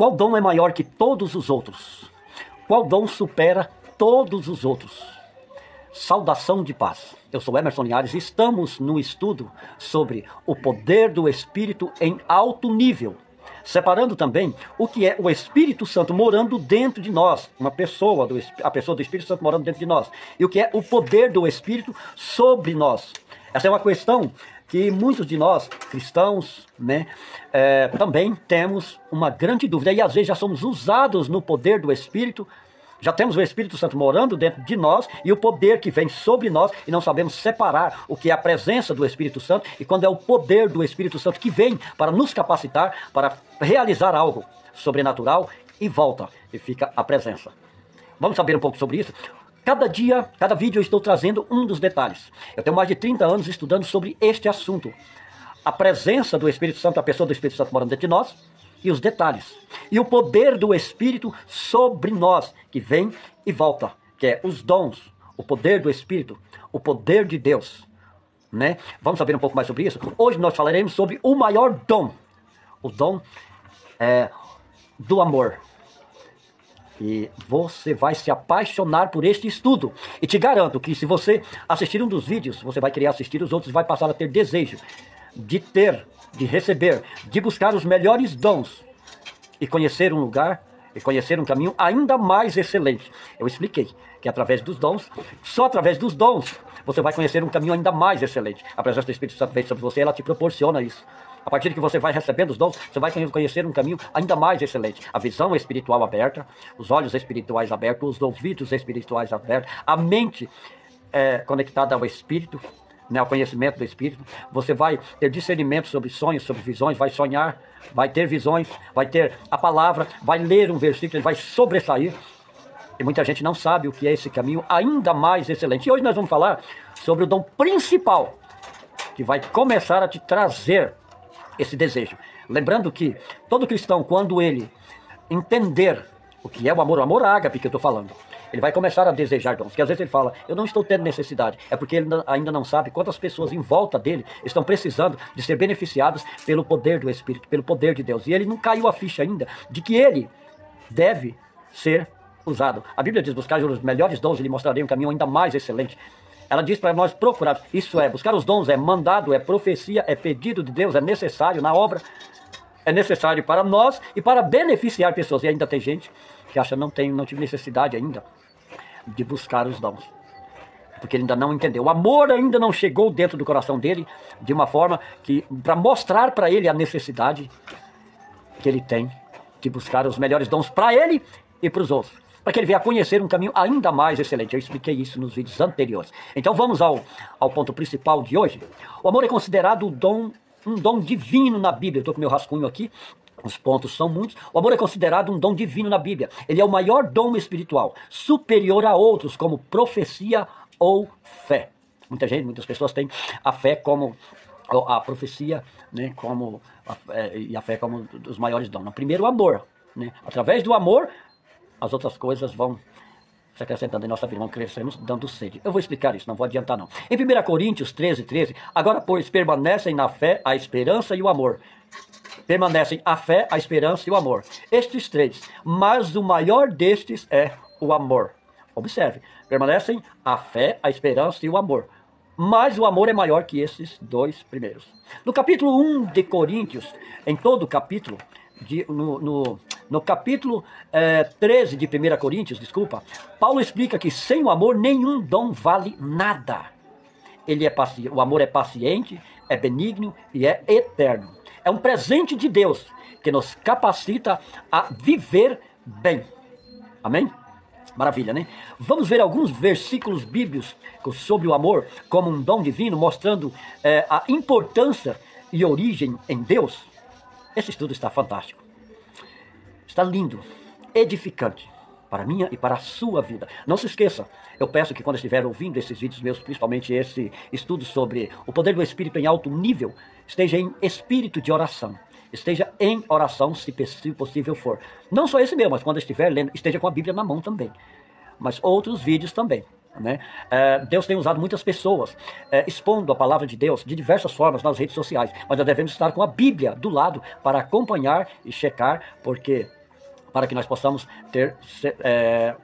Qual dom é maior que todos os outros? Qual dom supera todos os outros? Saudação de paz. Eu sou Emerson Linhares e estamos no estudo sobre o poder do Espírito em alto nível, separando também o que é o Espírito Santo morando dentro de nós, a pessoa do Espírito Santo morando dentro de nós, e o que é o poder do Espírito sobre nós. Essa é uma questão que muitos de nós, cristãos, também temos uma grande dúvida, e às vezes já somos usados no poder do Espírito. Já temos o Espírito Santo morando dentro de nós e o poder que vem sobre nós e não sabemos separar o que é a presença do Espírito Santo e quando é o poder do Espírito Santo que vem para nos capacitar para realizar algo sobrenatural e volta e fica a presença. Vamos saber um pouco sobre isso? Cada dia, cada vídeo eu estou trazendo um dos detalhes. Eu tenho mais de 30 anos estudando sobre este assunto. A presença do Espírito Santo, a pessoa do Espírito Santo morando dentro de nós, e os detalhes. E o poder do Espírito sobre nós, que vem e volta, que é os dons, o poder do Espírito, o poder de Deus. Vamos saber um pouco mais sobre isso? Hoje nós falaremos sobre o maior dom. O dom do amor. E você vai se apaixonar por este estudo. E te garanto que se você assistir um dos vídeos, você vai querer assistir os outros e vai passar a ter desejo de receber, de buscar os melhores dons e conhecer um lugar e conhecer um caminho ainda mais excelente. Eu expliquei que através dos dons, só através dos dons, você vai conhecer um caminho ainda mais excelente. A presença do Espírito Santo vem sobre você, ela te proporciona isso. A partir de que você vai recebendo os dons, você vai conhecer um caminho ainda mais excelente. A visão espiritual aberta, os olhos espirituais abertos, os ouvidos espirituais abertos, a mente conectada ao Espírito, ao conhecimento do Espírito. Você vai ter discernimento sobre sonhos, sobre visões, vai sonhar, vai ter visões, vai ter a palavra, vai ler um versículo, ele vai sobressair. E muita gente não sabe o que é esse caminho ainda mais excelente. E hoje nós vamos falar sobre o dom principal, que vai começar a te trazer esse desejo. Lembrando que todo cristão, quando ele entender o que é o amor ágape que eu estou falando, ele vai começar a desejar dons, que às vezes ele fala, eu não estou tendo necessidade, é porque ele ainda não sabe quantas pessoas em volta dele estão precisando de ser beneficiadas pelo poder do Espírito, pelo poder de Deus, e ele não caiu a ficha ainda de que ele deve ser usado. A Bíblia diz, buscar os melhores dons, ele mostrarei um caminho ainda mais excelente. Ela diz para nós procurar, isso é, buscar os dons é mandado, é profecia, é pedido de Deus, é necessário na obra, é necessário para nós e para beneficiar pessoas. E ainda tem gente que acha não tive necessidade ainda de buscar os dons, porque ele ainda não entendeu. O amor ainda não chegou dentro do coração dele de uma forma que, para mostrar para ele a necessidade que ele tem de buscar os melhores dons para ele e para os outros, para que ele venha a conhecer um caminho ainda mais excelente. Eu expliquei isso nos vídeos anteriores. Então vamos ao ponto principal de hoje. O amor é considerado um dom divino na Bíblia. Eu estou com meu rascunho aqui. Os pontos são muitos. O amor é considerado um dom divino na Bíblia. Ele é o maior dom espiritual, superior a outros, como profecia ou fé. Muitas pessoas têm a fé como a profecia, e a fé como os maiores dons. No primeiro, o amor. Através do amor, as outras coisas vão se acrescentando em nossa vida, vão crescendo, dando sede. Eu vou explicar isso, não vou adiantar não. Em 1 Coríntios 13, agora, pois, permanecem na fé, a esperança e o amor. Permanecem a fé, a esperança e o amor. Estes três, mas o maior destes é o amor. Observe, permanecem a fé, a esperança e o amor. Mas o amor é maior que esses dois primeiros. No capítulo 1 de Coríntios, em todo o capítulo, no capítulo 13 de 1 Coríntios, Paulo explica que sem o amor nenhum dom vale nada. O amor é paciente, é benigno e é eterno. É um presente de Deus que nos capacita a viver bem. Amém? Maravilha, né? Vamos ver alguns versículos bíblicos sobre o amor como um dom divino, mostrando a importância e origem em Deus. Esse estudo está fantástico. Está lindo, edificante para a minha e para a sua vida. Não se esqueça, eu peço que quando estiver ouvindo esses vídeos meus, principalmente esse estudo sobre o poder do Espírito em alto nível, esteja em espírito de oração. Esteja em oração, se possível for. Não só esse mesmo, mas quando estiver lendo, esteja com a Bíblia na mão também. Mas outros vídeos também. Deus tem usado muitas pessoas expondo a palavra de Deus de diversas formas nas redes sociais, mas nós devemos estar com a Bíblia do lado para acompanhar e checar, porque para que nós possamos ter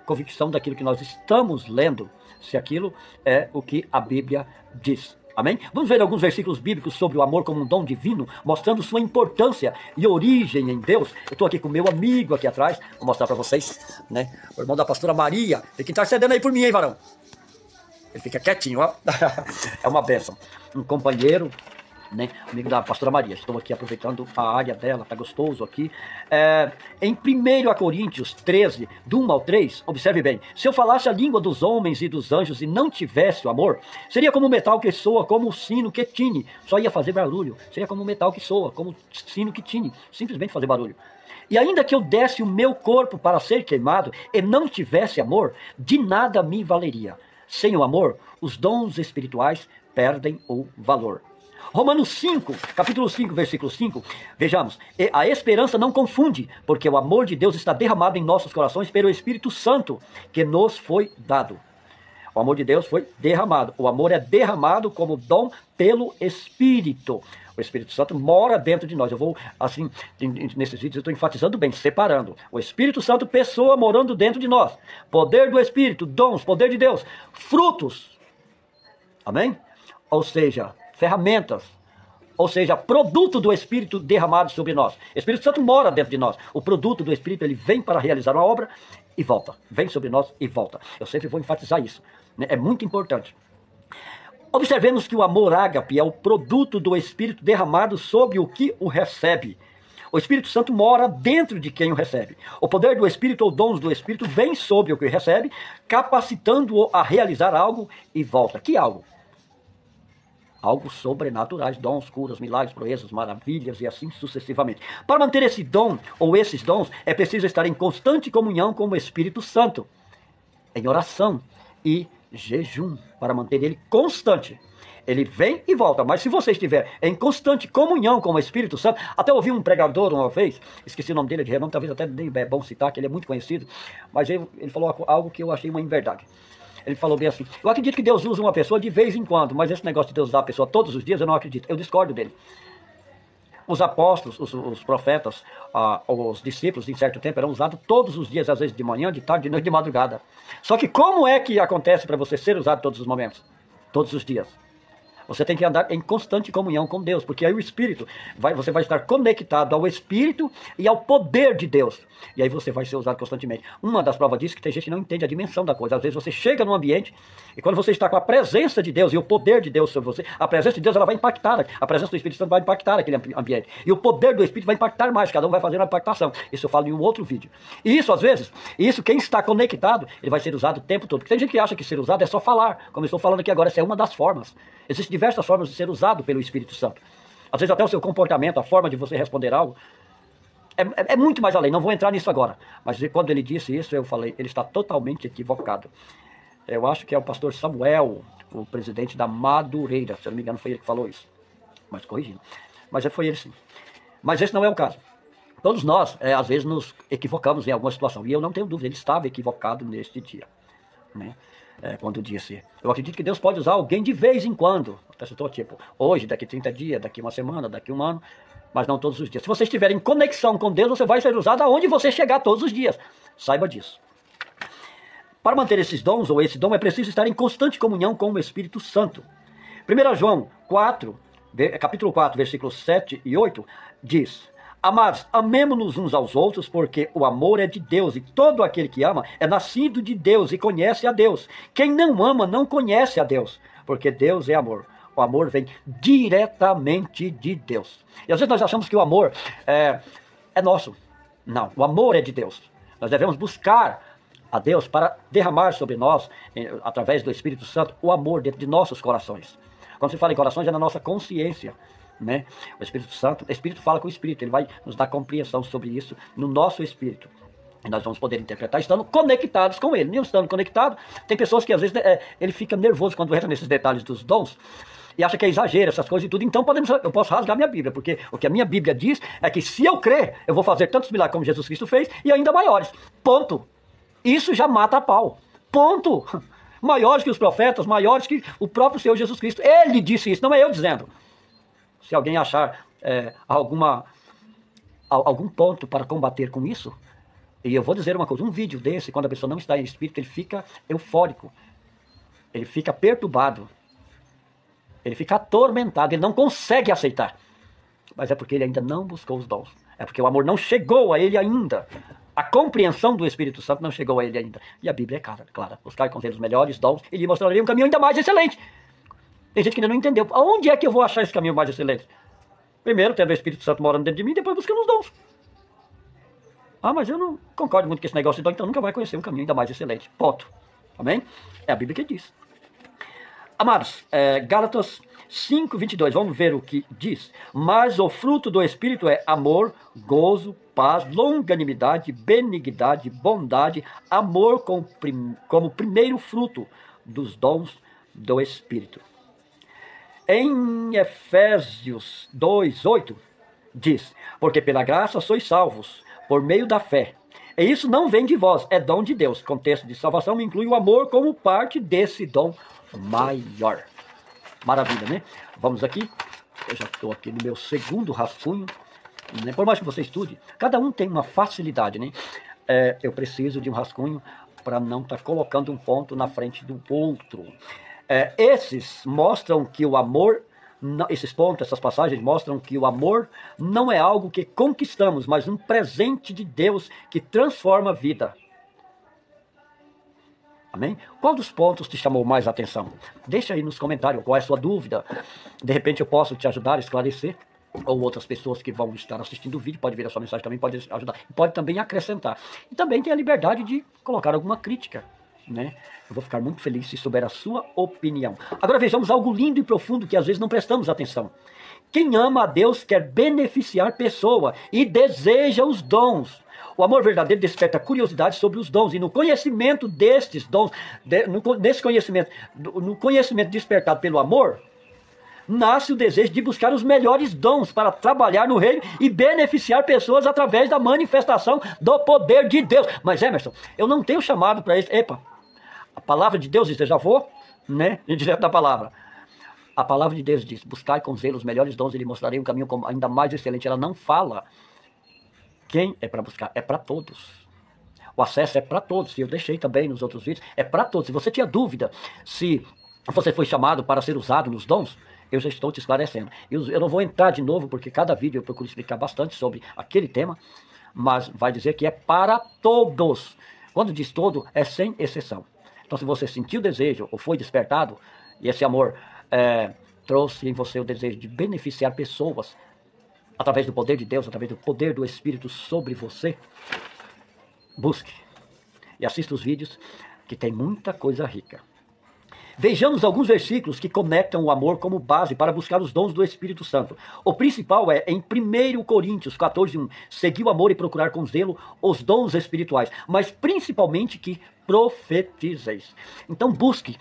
convicção daquilo que nós estamos lendo, se aquilo é o que a Bíblia diz. Amém? Vamos ver alguns versículos bíblicos sobre o amor como um dom divino, mostrando sua importância e origem em Deus. Eu estou aqui com o meu amigo aqui atrás, vou mostrar para vocês, né? O irmão da pastora Maria, fica intercedendo aí por mim, hein, varão? Ele fica quietinho, ó. É uma bênção. Um companheiro, né? Amigo da pastora Maria. Estou aqui aproveitando a área dela, tá gostoso aqui. Em 1 Coríntios 13, do 1 ao 3, observe bem. Se eu falasse a língua dos homens e dos anjos e não tivesse o amor, seria como um metal que soa, como o sino que tine. Só ia fazer barulho. Seria como um metal que soa, como o sino que tine. Simplesmente fazer barulho. E ainda que eu desse o meu corpo para ser queimado e não tivesse amor, de nada me valeria. Sem o amor, os dons espirituais perdem o valor. Romanos 5, capítulo 5, versículo 5, vejamos, e a esperança não confunde, porque o amor de Deus está derramado em nossos corações pelo Espírito Santo, que nos foi dado. O amor de Deus foi derramado, o amor é derramado como dom pelo Espírito. O Espírito Santo mora dentro de nós. Eu vou, assim, nesses vídeos eu estou enfatizando bem, separando. O Espírito Santo, pessoa morando dentro de nós. Poder do Espírito, dons, poder de Deus, frutos. Amém? Ou seja, ferramentas. Ou seja, produto do Espírito derramado sobre nós. O Espírito Santo mora dentro de nós. O produto do Espírito, ele vem para realizar uma obra e volta. Vem sobre nós e volta. Eu sempre vou enfatizar isso, né? É muito importante. Observemos que o amor ágape é o produto do Espírito derramado sobre o que o recebe. O Espírito Santo mora dentro de quem o recebe. O poder do Espírito ou dons do Espírito vem sobre o que o recebe, capacitando-o a realizar algo e volta. Que algo? Algo sobrenaturais, dons, curas, milagres, proezas, maravilhas e assim sucessivamente. Para manter esse dom ou esses dons, é preciso estar em constante comunhão com o Espírito Santo, em oração e jejum, para manter ele constante. Ele vem e volta, mas se você estiver em constante comunhão com o Espírito Santo, até ouvi um pregador uma vez, esqueci o nome dele de renome, talvez até é bom citar, que ele é muito conhecido, mas ele falou algo que eu achei uma inverdade. Ele falou bem assim, eu acredito que Deus usa uma pessoa de vez em quando, mas esse negócio de Deus usar a pessoa todos os dias, eu não acredito, eu discordo dele. Os apóstolos, os profetas, os discípulos, em certo tempo, eram usados todos os dias, às vezes de manhã, de tarde, de noite, de madrugada. Só que como é que acontece para você ser usado todos os momentos? Todos os dias. Você tem que andar em constante comunhão com Deus, porque aí o Espírito, você vai estar conectado ao Espírito e ao poder de Deus. E aí você vai ser usado constantemente. Uma das provas disso é que tem gente que não entende a dimensão da coisa. Às vezes você chega num ambiente e quando você está com a presença de Deus e o poder de Deus sobre você, a presença de Deus ela vai impactar, a presença do Espírito Santo vai impactar aquele ambiente. E o poder do Espírito vai impactar mais, cada um vai fazer uma impactação. Isso eu falo em um outro vídeo. E isso, às vezes, quem está conectado, ele vai ser usado o tempo todo. Porque tem gente que acha que ser usado é só falar, como eu estou falando aqui agora, essa é uma das formas. Existem diversas formas de ser usado pelo Espírito Santo. Às vezes até o seu comportamento, a forma de você responder algo, é muito mais além. Não vou entrar nisso agora. Mas quando ele disse isso, eu falei, ele está totalmente equivocado. Eu acho que é o pastor Samuel, o presidente da Madureira. Se eu não me engano, foi ele que falou isso. Mas corrigindo. Mas foi ele sim. Mas esse não é o caso. Todos nós, às vezes, nos equivocamos em alguma situação. E eu não tenho dúvida, ele estava equivocado neste dia, né? Quando disse, eu acredito que Deus pode usar alguém de vez em quando. Até citou, tipo, hoje, daqui 30 dias, daqui uma semana, daqui um ano, mas não todos os dias. Se você estiver em conexão com Deus, você vai ser usado aonde você chegar todos os dias. Saiba disso. Para manter esses dons, ou esse dom, é preciso estar em constante comunhão com o Espírito Santo. 1 João 4, capítulo 4, versículos 7 e 8, diz: Amados, amemo-nos uns aos outros, porque o amor é de Deus, e todo aquele que ama é nascido de Deus e conhece a Deus. Quem não ama não conhece a Deus, porque Deus é amor. O amor vem diretamente de Deus. E às vezes nós achamos que o amor é nosso. Não, o amor é de Deus. Nós devemos buscar a Deus para derramar sobre nós, através do Espírito Santo, o amor dentro de nossos corações. Quando se fala em corações, é na nossa consciência, né? O Espírito fala com o Espírito, ele vai nos dar compreensão sobre isso no nosso Espírito. E nós vamos poder interpretar estando conectados com ele. Não estando conectados, tem pessoas que às vezes ele fica nervoso quando entra nesses detalhes dos dons e acha que é exagero, essas coisas e tudo. Então eu posso rasgar minha Bíblia, porque o que a minha Bíblia diz é que se eu crer, eu vou fazer tantos milagres como Jesus Cristo fez e ainda maiores. Ponto. Isso já mata a pau. Ponto. Maiores que os profetas, maiores que o próprio Senhor Jesus Cristo. Ele disse isso, não é eu dizendo. Se alguém achar algum ponto para combater com isso, E eu vou dizer uma coisa, um vídeo desse, quando a pessoa não está em espírito, ele fica eufórico, ele fica perturbado, ele fica atormentado, ele não consegue aceitar. Mas é porque ele ainda não buscou os dons. É porque o amor não chegou a ele ainda. A compreensão do Espírito Santo não chegou a ele ainda. E a Bíblia é clara. Buscar com ele os melhores dons e lhe mostraria um caminho ainda mais excelente. Tem gente que ainda não entendeu. Aonde é que eu vou achar esse caminho mais excelente? Primeiro, tendo o Espírito Santo morando dentro de mim, depois buscando os dons. Ah, mas eu não concordo muito com esse negócio de dom, então nunca vai conhecer um caminho ainda mais excelente. Ponto. Amém? É a Bíblia que diz. Amados, Gálatas 5:22, vamos ver o que diz. Mas o fruto do Espírito é amor, gozo, paz, longanimidade, benignidade, bondade, amor como primeiro fruto dos dons do Espírito. Em Efésios 2:8 diz, porque pela graça sois salvos, por meio da fé. E isso não vem de vós, é dom de Deus. Contexto de salvação inclui o amor como parte desse dom maior. Maravilha, né? Vamos aqui. Eu já estou aqui no meu segundo rascunho. Né? Por mais que você estude, cada um tem uma facilidade, né? Eu preciso de um rascunho para não estar colocando um ponto na frente do outro. Esses mostram que o amor, esses pontos, essas passagens mostram que o amor não é algo que conquistamos, mas um presente de Deus que transforma a vida. Amém? Qual dos pontos te chamou mais a atenção? Deixa aí nos comentários qual é a sua dúvida. De repente eu posso te ajudar a esclarecer. Ou outras pessoas que vão estar assistindo o vídeo, pode ver a sua mensagem também, pode ajudar. Pode também acrescentar. E também tem a liberdade de colocar alguma crítica. Né? Eu vou ficar muito feliz se souber a sua opinião. Agora vejamos algo lindo e profundo que às vezes não prestamos atenção. Quem ama a Deus quer beneficiar pessoa e deseja os dons. O amor verdadeiro desperta curiosidade sobre os dons. E no conhecimento destes dons, no conhecimento despertado pelo amor, nasce o desejo de buscar os melhores dons para trabalhar no reino e beneficiar pessoas através da manifestação do poder de Deus. Mas Emerson, eu não tenho chamado para isso. Epa, a palavra de Deus diz, eu já vou, né, direto da palavra. A palavra de Deus diz, buscai com zelo os melhores dons e lhe mostrarei um caminho ainda mais excelente. Ela não fala quem é para buscar, é para todos. O acesso é para todos, e eu deixei também nos outros vídeos, é para todos. Se você tinha dúvida se você foi chamado para ser usado nos dons, eu já estou te esclarecendo. Eu não vou entrar de novo, porque cada vídeo eu procuro explicar bastante sobre aquele tema, mas vai dizer que é para todos. Quando diz todo, é sem exceção. Então se você sentiu o desejo, ou foi despertado, e esse amor trouxe em você o desejo de beneficiar pessoas, através do poder de Deus, através do poder do Espírito sobre você, busque e assista os vídeos, que tem muita coisa rica. Vejamos alguns versículos que conectam o amor como base para buscar os dons do Espírito Santo. O principal é em 1 Coríntios 14:1. Seguir o amor e procurar com zelo os dons espirituais, mas principalmente que profetizeis. Então busque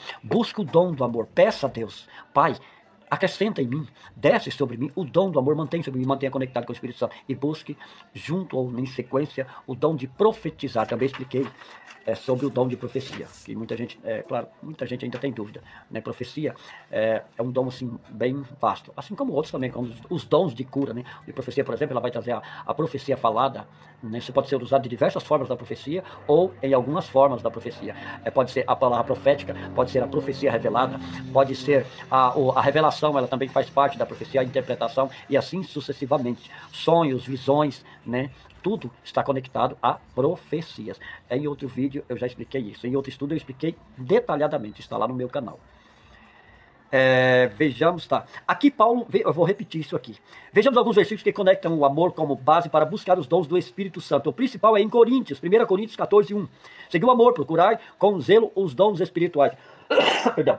o dom do amor. Peça a Deus, Pai, acrescenta em mim, desce sobre mim o dom do amor, mantém sobre mim, mantenha conectado com o Espírito Santo. E busque, junto ou em sequência, o dom de profetizar. Também expliquei sobre o dom de profecia, que muita gente, claro, muita gente ainda tem dúvida, né? Profecia é um dom assim, bem vasto, assim como outros também, como os dons de cura, né? De profecia, por exemplo, ela vai trazer a profecia falada, né? Isso pode ser usado de diversas formas da profecia, ou em algumas formas da profecia. Pode ser a palavra profética, pode ser a profecia revelada, pode ser a revelação, ela também faz parte da profecia, a interpretação, e assim sucessivamente. Sonhos, visões, né? Tudo está conectado a profecias. Em outro vídeo eu já expliquei isso. Em outro estudo eu expliquei detalhadamente. Está lá no meu canal. Vejamos, tá? Aqui Paulo, eu vou repetir isso aqui. Vejamos alguns versículos que conectam o amor como base para buscar os dons do Espírito Santo. O principal é em Coríntios, 1 Coríntios 14:1. Seguir o amor, procurar com zelo os dons espirituais. Perdão.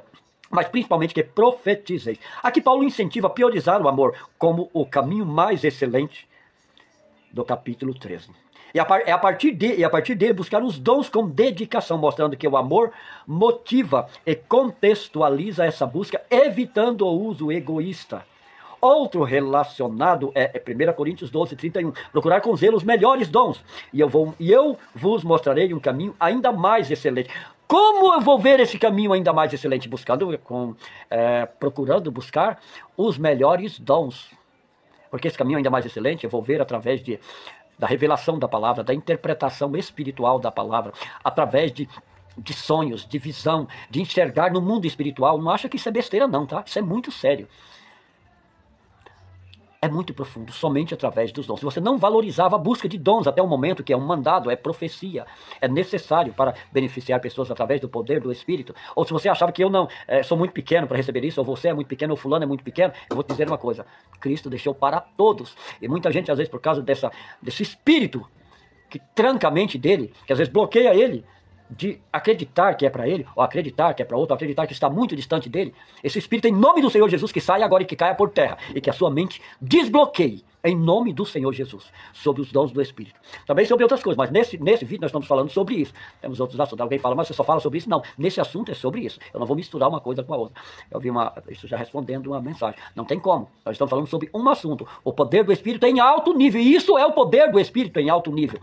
Mas principalmente que profetizeis. Aqui Paulo incentiva a priorizar o amor como o caminho mais excelente do capítulo 13. E a partir dele buscar os dons com dedicação, mostrando que o amor motiva e contextualiza essa busca, evitando o uso egoísta. Outro relacionado é 1 Coríntios 12:31. Procurar com zelo os melhores dons, e eu vos mostrarei um caminho ainda mais excelente. Como eu vou ver esse caminho ainda mais excelente? Procurando buscar os melhores dons. Porque esse caminho ainda mais excelente eu vou ver através de da revelação da palavra, da interpretação espiritual da palavra, através de sonhos, de visão, de enxergar no mundo espiritual. Não acha que isso é besteira não, tá? Isso é muito sério. É muito profundo, somente através dos dons. Se você não valorizava a busca de dons até o momento, que é um mandado, é profecia, é necessário para beneficiar pessoas através do poder do Espírito, ou se você achava que eu não sou muito pequeno para receber isso, ou você é muito pequeno, ou fulano é muito pequeno, eu vou te dizer uma coisa, Cristo deixou para todos. E muita gente, às vezes, por causa desse espírito que tranca a mente dele, que às vezes bloqueia ele, de acreditar que é para ele, ou acreditar que é para outro, ou acreditar que está muito distante dele, esse espírito, em nome do Senhor Jesus, que saia agora e que caia por terra, e que a sua mente desbloqueie, em nome do Senhor Jesus, sobre os dons do Espírito. Também sobre outras coisas, mas nesse vídeo nós estamos falando sobre isso. Temos outros assuntos. Alguém fala, mas você só fala sobre isso? Não, nesse assunto é sobre isso. Eu não vou misturar uma coisa com a outra. Eu vi isso já respondendo uma mensagem. Não tem como. Nós estamos falando sobre um assunto, o poder do Espírito em alto nível, e isso é o poder do Espírito em alto nível.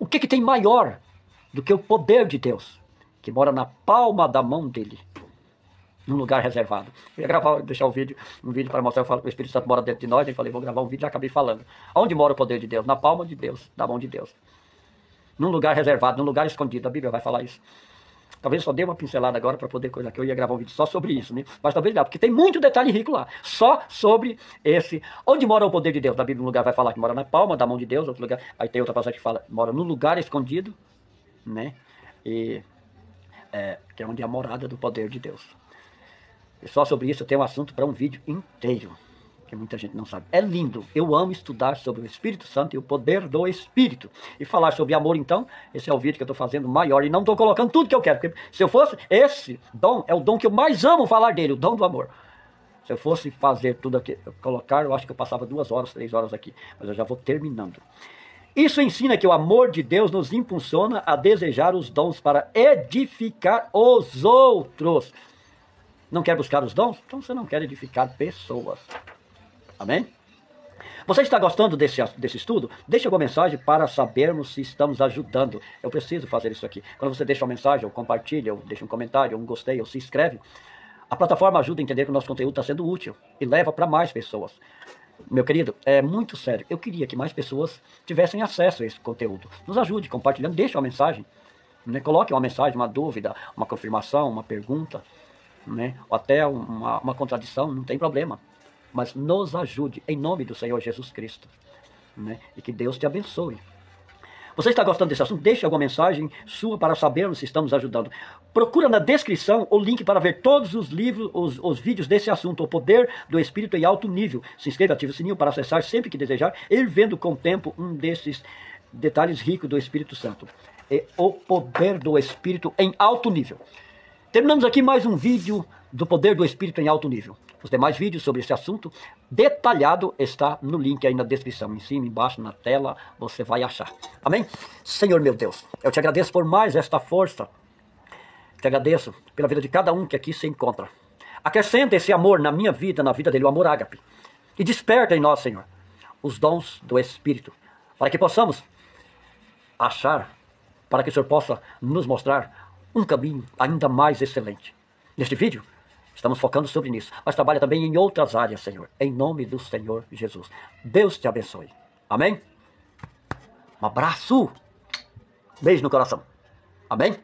O que tem maior do que o poder de Deus, que mora na palma da mão dele, num lugar reservado? Eu ia gravar, deixar um vídeo para mostrar, o Espírito Santo mora dentro de nós, eu falei, vou gravar um vídeo e acabei falando. Onde mora o poder de Deus? Na palma de Deus, na mão de Deus. Num lugar reservado, num lugar escondido, a Bíblia vai falar isso. Talvez eu só dê uma pincelada agora para poder coisa que eu ia gravar um vídeo só sobre isso, né? Mas talvez não, porque tem muito detalhe rico lá, só sobre esse. Onde mora o poder de Deus? Na Bíblia, um lugar vai falar que mora na palma da mão de Deus, outro lugar, aí tem outra passagem que fala, mora no lugar escondido, né? E que é onde é a morada do poder de Deus. E só sobre isso eu tenho um assunto para um vídeo inteiro, que muita gente não sabe. É lindo, eu amo estudar sobre o Espírito Santo e o poder do Espírito. E falar sobre amor, então, esse é o vídeo que eu estou fazendo maior, e não estou colocando tudo que eu quero, porque se eu fosse, esse dom é o dom que eu mais amo falar dele, o dom do amor. Se eu fosse fazer tudo aqui, colocar, eu acho que eu passava 2 horas, 3 horas aqui, mas eu já vou terminando. Isso ensina que o amor de Deus nos impulsiona a desejar os dons para edificar os outros. Não quer buscar os dons? Então você não quer edificar pessoas. Amém? Você está gostando desse estudo? Deixe alguma mensagem para sabermos se estamos ajudando. Eu preciso fazer isso aqui. Quando você deixa uma mensagem, ou compartilha, ou deixa um comentário, ou um gostei, ou se inscreve, a plataforma ajuda a entender que o nosso conteúdo está sendo útil e leva para mais pessoas. Meu querido, é muito sério. Eu queria que mais pessoas tivessem acesso a esse conteúdo. Nos ajude compartilhando, deixe uma mensagem. Né? Coloque uma mensagem, uma dúvida, uma confirmação, uma pergunta, né? Ou até uma contradição, não tem problema. Mas nos ajude, em nome do Senhor Jesus Cristo. Né? E que Deus te abençoe. Você está gostando desse assunto? Deixe alguma mensagem sua para sabermos se estamos ajudando. Procura na descrição o link para ver todos os livros, os vídeos desse assunto, o poder do Espírito em alto nível. Se inscreva, ative o sininho para acessar sempre que desejar, ir vendo com o tempo um desses detalhes ricos do Espírito Santo. É o poder do Espírito em alto nível. Terminamos aqui mais um vídeo do poder do Espírito em alto nível. Os demais vídeos sobre esse assunto detalhado está no link aí na descrição. Em cima, embaixo, na tela, você vai achar. Amém? Senhor meu Deus, eu te agradeço por mais esta força. Te agradeço pela vida de cada um que aqui se encontra. Acrescenta esse amor na minha vida, na vida dele, o amor ágape. E desperta em nós, Senhor, os dons do Espírito. Para que possamos achar, para que o Senhor possa nos mostrar um caminho ainda mais excelente. Neste vídeo, estamos focando sobre isso, mas trabalha também em outras áreas, Senhor, em nome do Senhor Jesus. Deus te abençoe. Amém? Um abraço. Beijo no coração. Amém?